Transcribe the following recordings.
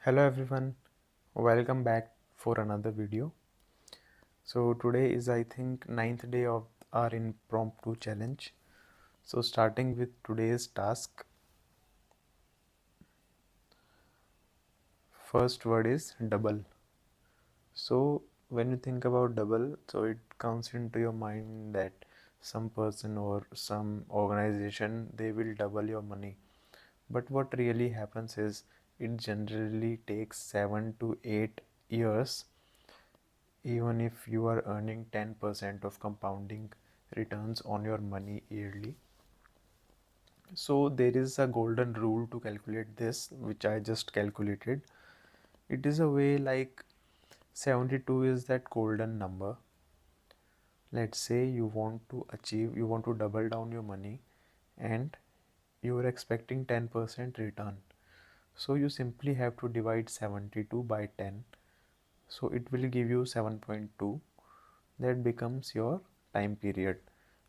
Hello everyone, welcome back for another video. So today is I think ninth day of our impromptu challenge. So starting with today's task, first word is double. So when you think about double, so it comes into your mind that some person or some organization they will double your money. But what really happens is it generally takes 7 to 8 years even if you are earning 10% of compounding returns on your money yearly. So there is a golden rule to calculate this, which I just calculated. It is a way like 72 is that golden number. Let's say you want to double down your money and you are expecting 10% return. So you simply have to divide 72 by 10. So it will give you 7.2. That becomes your time period.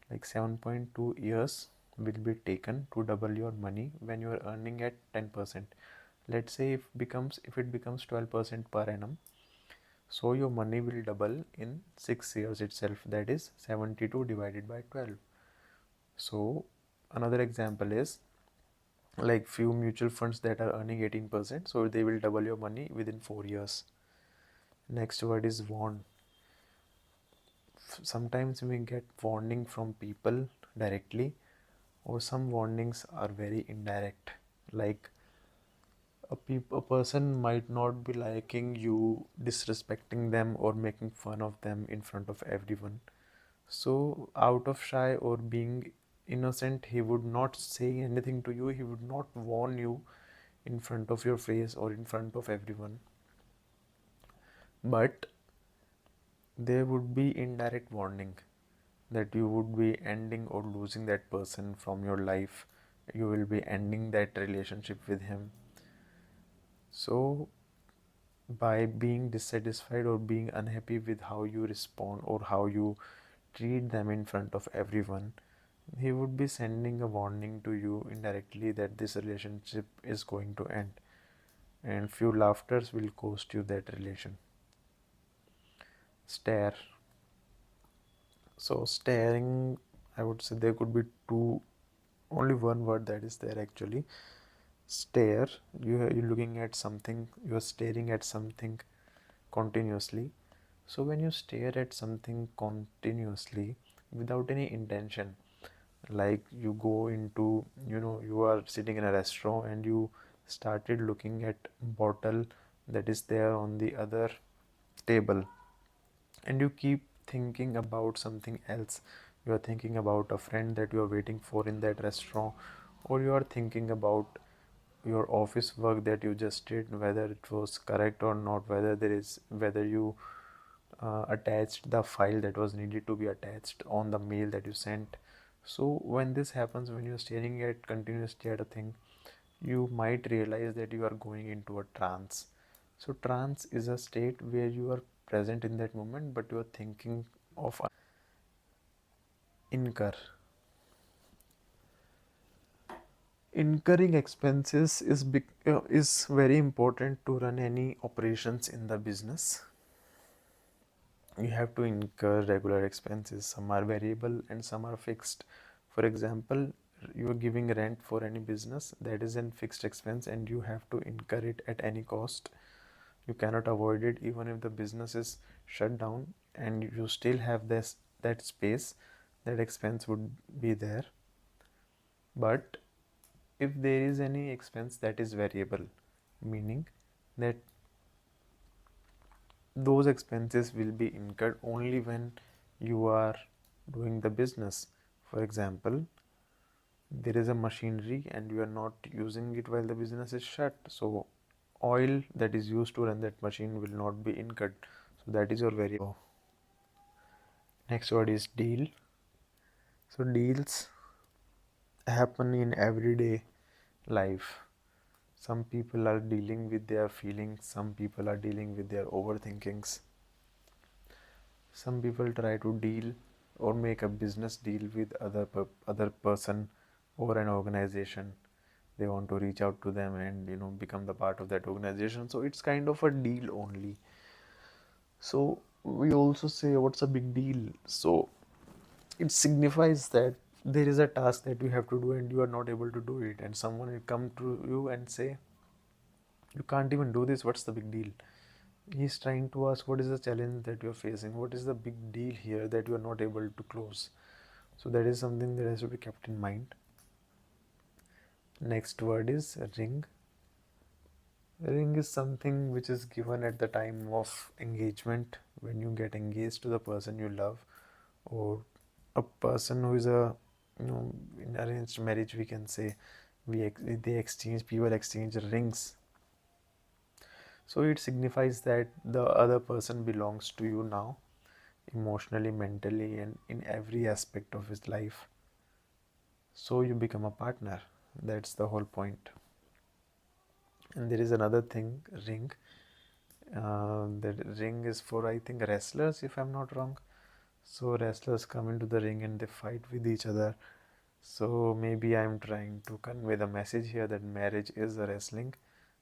Like 7.2 years will be taken to double your money when you are earning at 10%. Let's say if it becomes 12% per annum, so your money will double in 6 years itself. That is 72 divided by 12. So another example is like few mutual funds that are earning 18%, so they will double your money within 4 years. Next word is warn. Sometimes we get warning from people directly, or some warnings are very indirect, like a person might not be liking you disrespecting them or making fun of them in front of everyone, so out of shy or being innocent he would not say anything to you, he would not warn you in front of your face or in front of everyone, but there would be indirect warning that you would be ending or losing that person from your life, you will be ending that relationship with him. So by being dissatisfied or being unhappy with how you respond or how you treat them in front of everyone, he would be sending a warning to you indirectly that this relationship is going to end, and few laughters will cost you that relation. Stare. So staring, I would say there could be two, only one word that is there actually. Stare. You're looking at something, you're staring at something continuously. So when you stare at something continuously without any intention, like you go into, you are sitting in a restaurant and you started looking at bottle that is there on the other table, and you keep thinking about something else. You are thinking about a friend that you are waiting for in that restaurant, or you are thinking about your office work that you just did, whether it was correct or not, whether you attached the file that was needed to be attached on the mail that you sent. So when this happens, when you're staring at continuously at a thing, you might realize that you are going into a trance. So trance is a state where you are present in that moment, but you are thinking of incur. Incurring expenses is very important to run any operations in the business. You have to incur regular expenses. Some are variable and some are fixed. For example, you are giving rent for any business, that is a fixed expense and you have to incur it at any cost. You cannot avoid it. Even if the business is shut down and you still have that space, that expense would be there. But if there is any expense that is variable, meaning that those expenses will be incurred only when you are doing the business. For example, there is a machinery and you are not using it while the business is shut, so oil that is used to run that machine will not be incurred. So that is your variable. Next word is deal. So deals happen in everyday life. Some people are dealing with their feelings, some people are dealing with their overthinkings. Some people try to deal or make a business deal with other person or an organization. they want to reach out to them and become the part of that organization. So it's kind of a deal only. So we also say, what's a big deal? So it signifies that there is a task that you have to do and you are not able to do it, and someone will come to you and say, you can't even do this, what's the big deal? He's trying to ask, what is the challenge that you're facing, what is the big deal here that you are not able to close? So that is something that has to be kept in mind. Next word is ring. Ring is something which is given at the time of engagement, when you get engaged to the person you love, or a person who is in arranged marriage, we can say, they exchange, people exchange rings. So it signifies that the other person belongs to you now, emotionally, mentally, and in every aspect of his life. So you become a partner. That's the whole point. And there is another thing, ring. The ring is for, I think, wrestlers, if I'm not wrong. So wrestlers come into the ring and they fight with each other. So maybe I'm trying to convey the message here that marriage is a wrestling,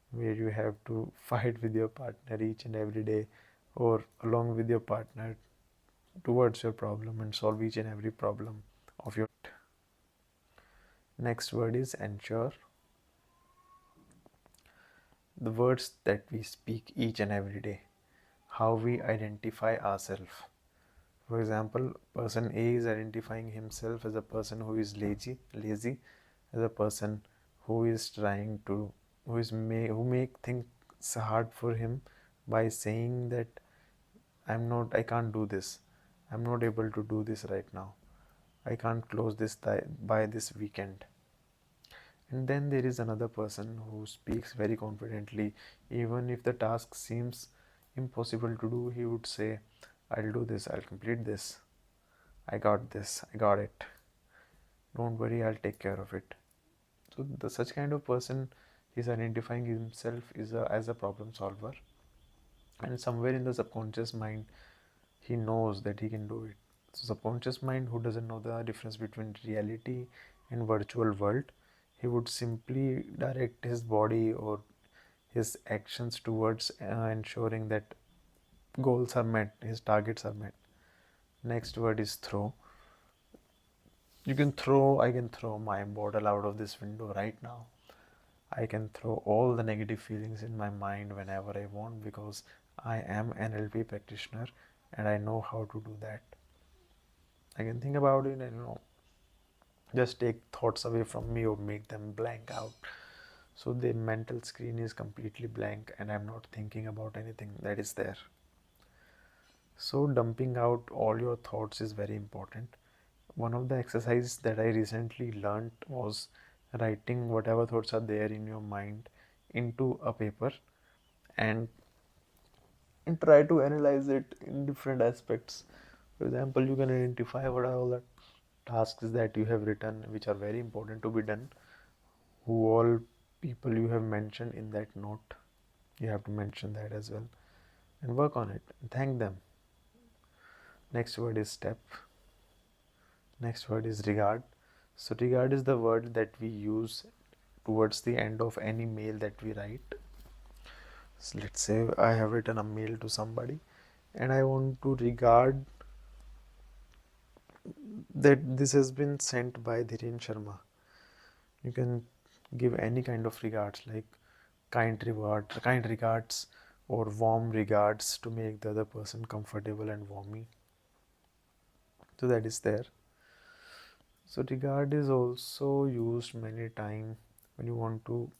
where you have to fight with your partner each and every day, or along with your partner towards your problem, and solve each and every problem of your. Next word is ensure. The words that we speak each and every day, how we identify ourselves. For example, person A is identifying himself as a person who is lazy, as a person who is trying to, who make things hard for him by saying that I can't do this, I'm not able to do this right now, I can't close this by this weekend. And then there is another person who speaks very confidently, even if the task seems impossible to do. He would say, I'll do this, I'll complete this, I got this, I got it. Don't worry, I'll take care of it. So the such kind of person is identifying himself as a problem solver, and somewhere in the subconscious mind, he knows that he can do it. So subconscious mind, who doesn't know the difference between reality and virtual world, he would simply direct his body or his actions towards ensuring that goals are met, his targets are met. Next word is throw. I can throw my bottle out of this window right now. I can throw all the negative feelings in my mind whenever I want, because I am an NLP practitioner and I know how to do that. I can think about it and just take thoughts away from me or make them blank out. So the mental screen is completely blank and I'm not thinking about anything that is there. So dumping out all your thoughts is very important. One of the exercises that I recently learned was writing whatever thoughts are there in your mind into a paper, and try to analyze it in different aspects. For example, you can identify what are all the tasks that you have written which are very important to be done, who all people you have mentioned in that note. You have to mention that as well and work on it. Thank them. Next word is step. Next word is regard. So regard is the word that we use towards the end of any mail that we write. So let's say I have written a mail to somebody and I want to regard that this has been sent by Dhiren Sharma. You can give any kind of regards, like kind regards, or warm regards, to make the other person comfortable and warmy. So that is there. So regard is also used many times when you want to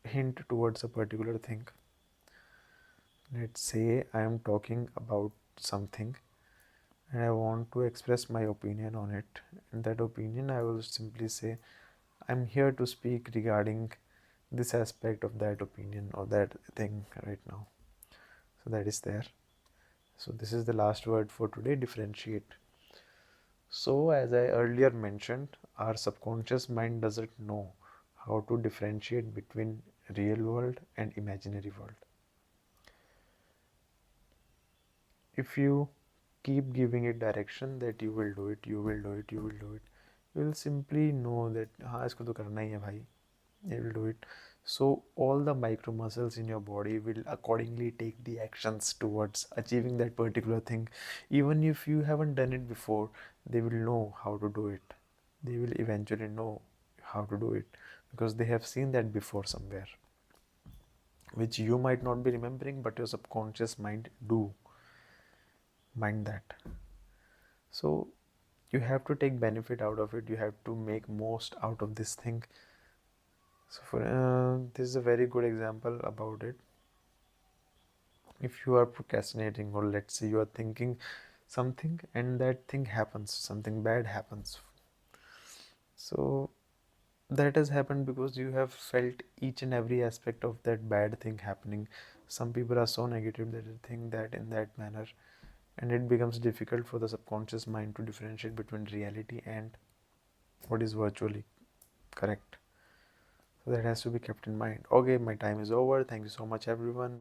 hint towards a particular thing. Let's say I am talking about something and I want to express my opinion on it. In that opinion, I will simply say, I'm here to speak regarding this aspect of that opinion or that thing right now. So that is there. So this is the last word for today, differentiate. So as I earlier mentioned, our subconscious mind doesn't know how to differentiate between real world and imaginary world. If you keep giving it direction that you will do it, you will do it, you will do it, you will simply know that हाँ इसको तो करना ही है भाई, it will do it. So all the micro muscles in your body will accordingly take the actions towards achieving that particular thing. Even if you haven't done it before, they will know how to do it. They will eventually know how to do it because they have seen that before somewhere, which you might not be remembering, but your subconscious mind do mind that. So you have to take benefit out of it. You have to make most out of this thing. So for this is a very good example about it. If you are procrastinating, or let's say you are thinking something and that thing happens, something bad happens, so that has happened because you have felt each and every aspect of that bad thing happening. Some people are so negative that they think that in that manner, and it becomes difficult for the subconscious mind to differentiate between reality and what is virtually correct. So that has to be kept in mind. Okay, my time is over. Thank you so much, everyone.